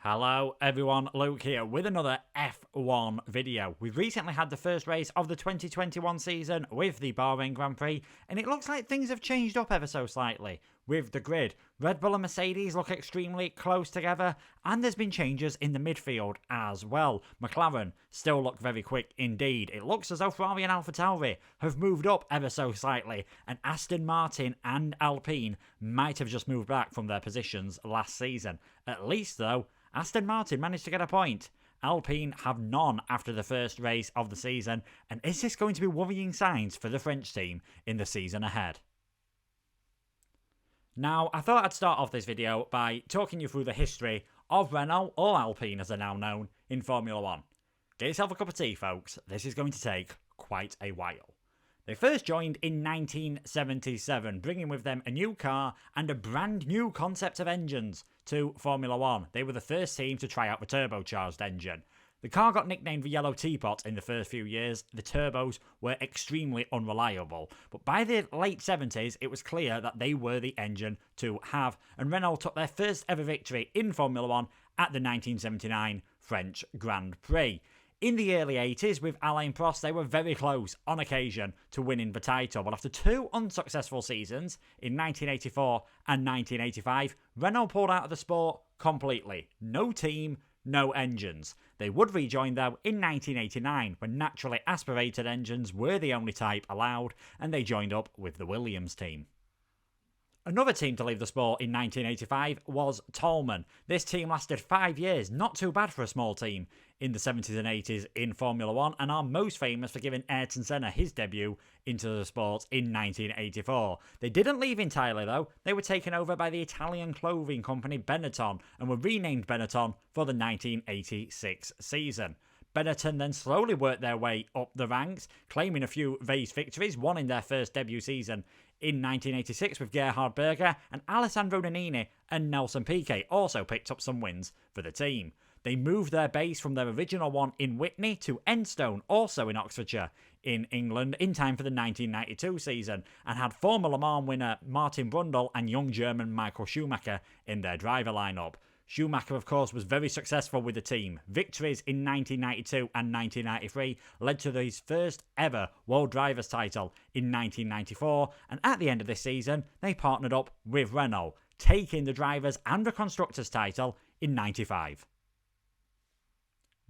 Hello everyone, Luke here with another F1 video. We've recently had the first race of the 2021 season with the Bahrain Grand Prix, and it looks like things have changed up ever so slightly with the grid. Red Bull and Mercedes look extremely close together, and there's been changes in the midfield as well. McLaren still look very quick indeed. It looks as though Ferrari and AlphaTauri have moved up ever so slightly, and Aston Martin and Alpine might have just moved back from their positions last season. At least though, Aston Martin managed to get a point. Alpine have none after the first race of the season, and is this going to be worrying signs for the French team in the season ahead? Now, I thought I'd start off this video by talking you through the history of Renault, or Alpine as they're now known, in Formula 1. Get yourself a cup of tea, folks. This is going to take quite a while. They first joined in 1977, bringing with them a new car and a brand new concept of engines to Formula 1. They were the first team to try out the turbocharged engine. The car got nicknamed the Yellow Teapot in the first few years. The turbos were extremely unreliable, but by the late 70s it was clear that they were the engine to have, and Renault took their first ever victory in Formula 1 at the 1979 French Grand Prix. In the early 80s, with Alain Prost, they were very close on occasion to winning the title, but after two unsuccessful seasons in 1984 and 1985, Renault pulled out of the sport completely. No team, no engines. They would rejoin though in 1989 when naturally aspirated engines were the only type allowed, and they joined up with the Williams team. Another team to leave the sport in 1985 was Toleman. This team lasted 5 years, not too bad for a small team in the 70s and 80s in Formula 1, and are most famous for giving Ayrton Senna his debut into the sport in 1984. They didn't leave entirely though. They were taken over by the Italian clothing company Benetton and were renamed Benetton for the 1986 season. Benetton then slowly worked their way up the ranks, claiming a few race victories, one in their first debut season in 1986 with Gerhard Berger, and Alessandro Nannini and Nelson Piquet also picked up some wins for the team. They moved their base from their original one in Witney to Enstone, also in Oxfordshire, in England, in time for the 1992 season, and had former Le Mans winner Martin Brundle and young German Michael Schumacher in their driver lineup. Schumacher, of course, was very successful with the team. Victories in 1992 and 1993 led to his first ever World Drivers' title in 1994, and at the end of this season, they partnered up with Renault, taking the Drivers' and the Constructors' title in 95.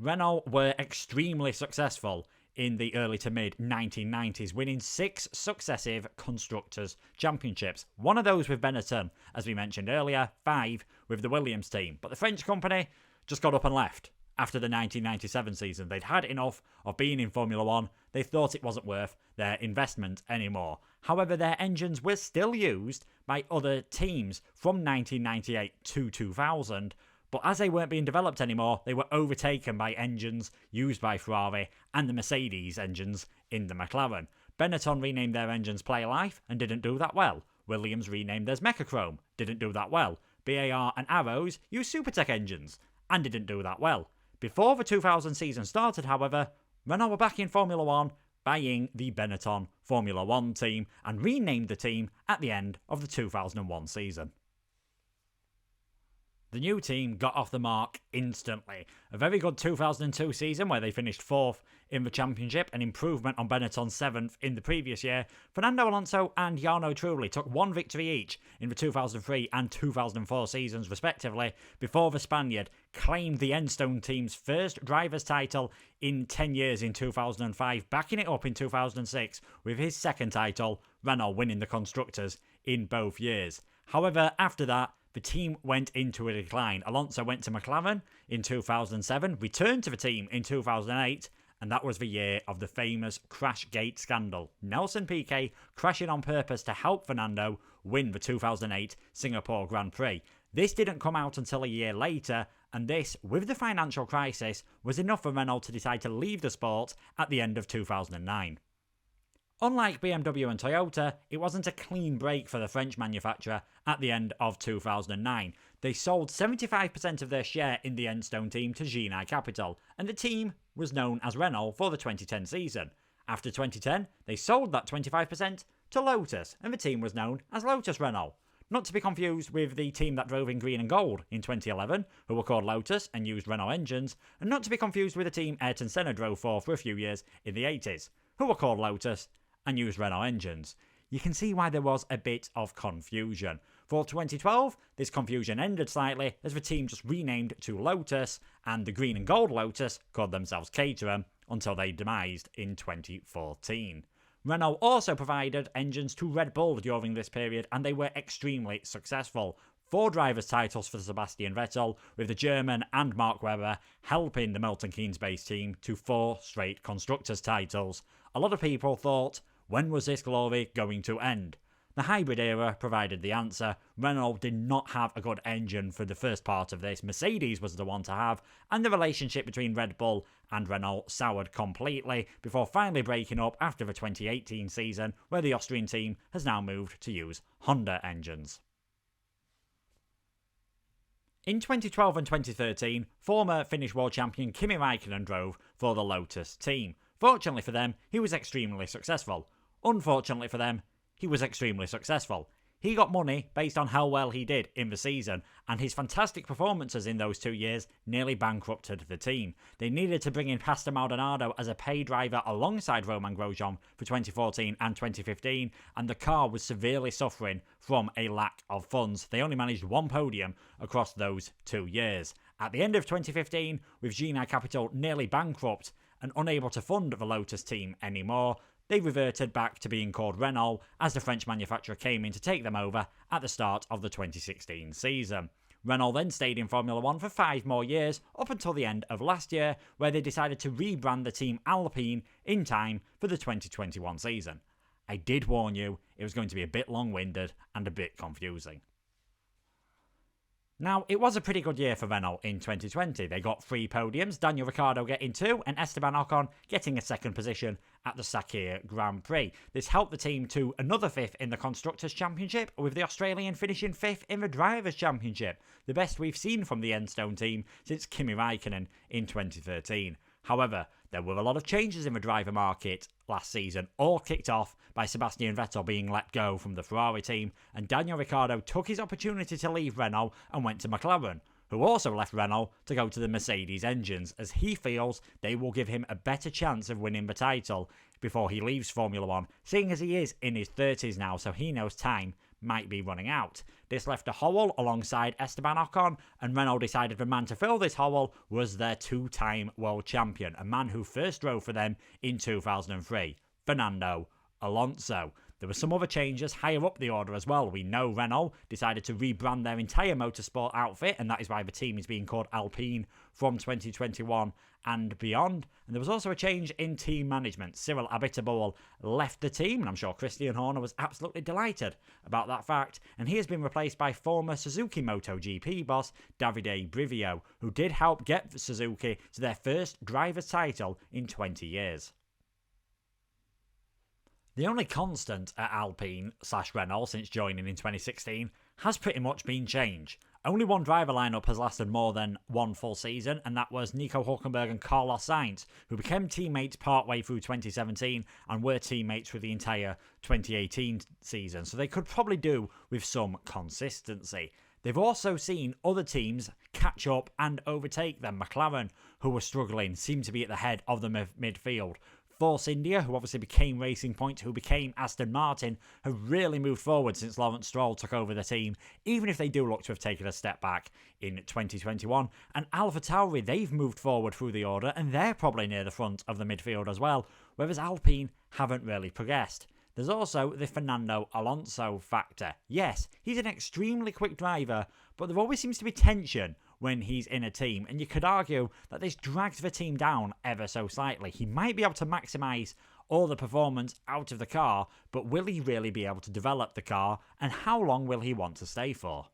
Renault were extremely successful in the early to mid 1990s, winning 6 successive Constructors' Championships. One of those with Benetton, as we mentioned earlier, 5 with the Williams team. But the French company just got up and left after the 1997 season. They'd had enough of being in Formula 1. They thought it wasn't worth their investment anymore. However, their engines were still used by other teams from 1998 to 2000, but as they weren't being developed anymore, they were overtaken by engines used by Ferrari and the Mercedes engines in the McLaren. Benetton renamed their engines Play Life and didn't do that well. Williams renamed theirs Mechachrome, didn't do that well. BAR and Arrows used Supertech engines and didn't do that well. Before the 2000 season started, however, Renault were back in Formula 1, buying the Benetton Formula 1 team, and renamed the team at the end of the 2001 season. The new team got off the mark instantly. A very good 2002 season where they finished 4th in the championship, an improvement on Benetton's 7th in the previous year. Fernando Alonso and Jarno Trulli took 1 victory each in the 2003 and 2004 seasons respectively, before the Spaniard claimed the Enstone team's first driver's title in 10 years in 2005, backing it up in 2006 with his second title, Renault winning the Constructors in both years. However, after that, the team went into a decline. Alonso went to McLaren in 2007, returned to the team in 2008, and that was the year of the famous Crashgate scandal. Nelson Piquet crashing on purpose to help Fernando win the 2008 Singapore Grand Prix. This didn't come out until a year later, and this, with the financial crisis, was enough for Renault to decide to leave the sport at the end of 2009. Unlike BMW and Toyota, it wasn't a clean break for the French manufacturer at the end of 2009. They sold 75% of their share in the Enstone team to Genii Capital, and the team was known as Renault for the 2010 season. After 2010, they sold that 25% to Lotus, and the team was known as Lotus Renault. not to be confused with the team that drove in green and gold in 2011, who were called Lotus and used Renault engines, and not to be confused with the team Ayrton Senna drove for a few years in the 80s, who were called Lotus and used Renault engines. You can see why there was a bit of confusion. For 2012, this confusion ended slightly as the team just renamed to Lotus, and the green and gold Lotus called themselves Caterham until they demised in 2014. Renault also provided engines to Red Bull during this period, and they were extremely successful. 4 drivers' titles for Sebastian Vettel, with the German and Mark Webber helping the Milton Keynes-based team to 4 straight constructors' titles. A lot of people thought, when was this glory going to end? The hybrid era provided the answer. Renault did not have a good engine for the first part of this. Mercedes was the one to have, and the relationship between Red Bull and Renault soured completely before finally breaking up after the 2018 season, where the Austrian team has now moved to use Honda engines. In 2012 and 2013, former Finnish world champion Kimi Raikkonen drove for the Lotus team. Fortunately for them, he was extremely successful. Unfortunately for them, he was extremely successful. He got money based on how well he did in the season, and his fantastic performances in those 2 years nearly bankrupted the team. They needed to bring in Pastor Maldonado as a pay driver alongside Romain Grosjean for 2014 and 2015, and the car was severely suffering from a lack of funds. They only managed 1 podium across those 2 years. At the end of 2015, with Gina Capital nearly bankrupt and unable to fund the Lotus team anymore, they reverted back to being called Renault as the French manufacturer came in to take them over at the start of the 2016 season. Renault then stayed in Formula 1 for 5 more years, up until the end of last year, where they decided to rebrand the team Alpine in time for the 2021 season. I did warn you, it was going to be a bit long-winded and a bit confusing. Now, it was a pretty good year for Renault in 2020. They got 3 podiums, Daniel Ricciardo getting 2 and Esteban Ocon getting a 2nd position at the Sakir Grand Prix. This helped the team to another 5th in the Constructors' Championship, with the Australian finishing 5th in the Drivers' Championship, the best we've seen from the Enstone team since Kimi Raikkonen in 2013. However, there were a lot of changes in the driver market last season, all kicked off by Sebastian Vettel being let go from the Ferrari team, and Daniel Ricciardo took his opportunity to leave Renault and went to McLaren, who also left Renault to go to the Mercedes engines, as he feels they will give him a better chance of winning the title before he leaves Formula 1, seeing as he is in his 30s now, so he knows time might be running out. This left a hole alongside Esteban Ocon, and Renault decided the man to fill this hole was their 2-time world champion, a man who first drove for them in 2003, Fernando Alonso. There were some other changes higher up the order as well. We know Renault decided to rebrand their entire motorsport outfit, and that is why the team is being called Alpine from 2021 and beyond. And there was also a change in team management. Cyril Abiteboul left the team, and I'm sure Christian Horner was absolutely delighted about that fact, and he has been replaced by former Suzuki MotoGP boss Davide Brivio, who did help get Suzuki to their first driver's title in 20 years. The only constant at Alpine/Renault since joining in 2016 has pretty much been change. Only one driver lineup has lasted more than 1 full season, and that was Nico Hülkenberg and Carlos Sainz, who became teammates partway through 2017 and were teammates for the entire 2018 season, so they could probably do with some consistency. They've also seen other teams catch up and overtake them. McLaren, who were struggling, seem to be at the head of the midfield. Force India, who obviously became Racing Point, who became Aston Martin, have really moved forward since Lawrence Stroll took over the team, even if they do look to have taken a step back in 2021. And AlphaTauri, they've moved forward through the order, and they're probably near the front of the midfield as well, whereas Alpine haven't really progressed. There's also the Fernando Alonso factor. Yes, he's an extremely quick driver, but there always seems to be tension when he's in a team, and you could argue that this drags the team down ever so slightly. He might be able to maximise all the performance out of the car, but will he really be able to develop the car, and how long will he want to stay for?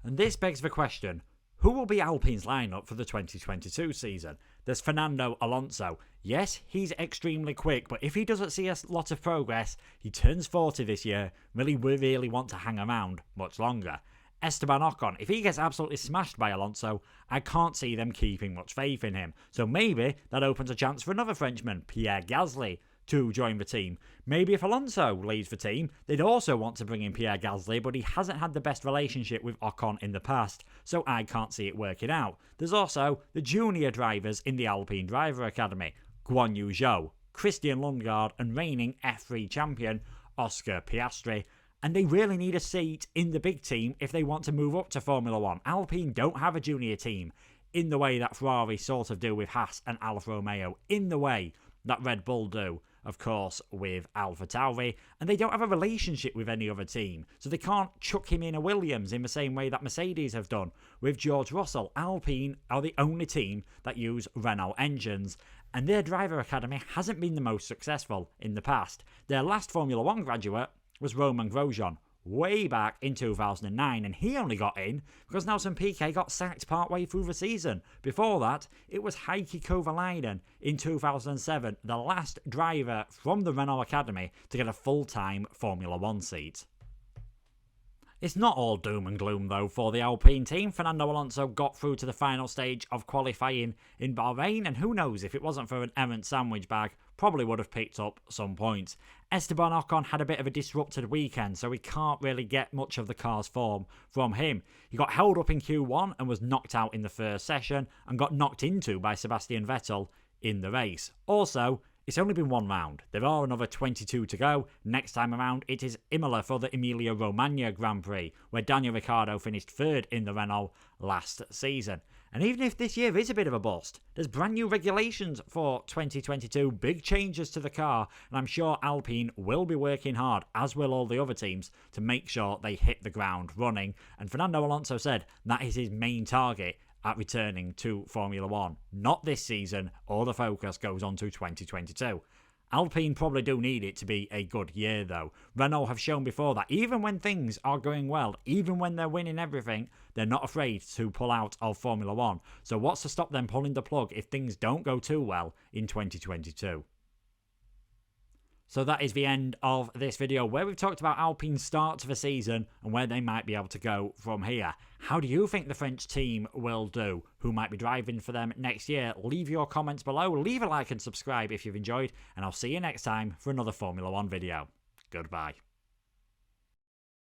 And this begs the question, who will be Alpine's lineup for the 2022 season? There's Fernando Alonso. Yes, he's extremely quick, but if he doesn't see a lot of progress, he turns 40 this year, will he really want to hang around much longer? Esteban Ocon, if he gets absolutely smashed by Alonso, I can't see them keeping much faith in him. So maybe that opens a chance for another Frenchman, Pierre Gasly, to join the team. Maybe if Alonso leads the team, they'd also want to bring in Pierre Gasly, but he hasn't had the best relationship with Ocon in the past, so I can't see it working out. There's also the junior drivers in the Alpine Driver Academy, Guan Yu Zhou, Christian Lundgaard, and reigning F3 champion Oscar Piastri. And they really need a seat in the big team if they want to move up to Formula 1. Alpine don't have a junior team in the way that Ferrari sort of do with Haas and Alfa Romeo, in the way that Red Bull do, of course, with AlphaTauri, and they don't have a relationship with any other team, so they can't chuck him in a Williams in the same way that Mercedes have done with George Russell. Alpine are the only team that use Renault engines, and their driver academy hasn't been the most successful in the past. Their last Formula 1 graduate was Romain Grosjean, way back in 2009, and he only got in because Nelson Piquet got sacked partway through the season. Before that, it was Heikki Kovalainen in 2007, the last driver from the Renault Academy to get a full-time Formula 1 seat. It's not all doom and gloom though for the Alpine team. Fernando Alonso got through to the final stage of qualifying in Bahrain, and who knows, if it wasn't for an errant sandwich bag, probably would have picked up some points. Esteban Ocon had a bit of a disrupted weekend, so we can't really get much of the car's form from him. He got held up in Q1 and was knocked out in the first session and got knocked into by Sebastian Vettel in the race. Also, it's only been one round. There are another 22 to go. Next time around, it is Imola for the Emilia-Romagna Grand Prix, where Daniel Ricciardo finished third in the Renault last season. And even if this year is a bit of a bust, there's brand new regulations for 2022, big changes to the car, and I'm sure Alpine will be working hard, as will all the other teams, to make sure they hit the ground running. And Fernando Alonso said that is his main target at returning to Formula 1. Not this season, all the focus goes on to 2022. Alpine probably do need it to be a good year though. Renault have shown before that even when things are going well, even when they're winning everything, they're not afraid to pull out of Formula 1. So what's to stop them pulling the plug if things don't go too well in 2022? So that is the end of this video where we've talked about Alpine's start to the season and where they might be able to go from here. How do you think the French team will do? Who might be driving for them next year? Leave your comments below, leave a like and subscribe if you've enjoyed, and I'll see you next time for another Formula 1 video. Goodbye.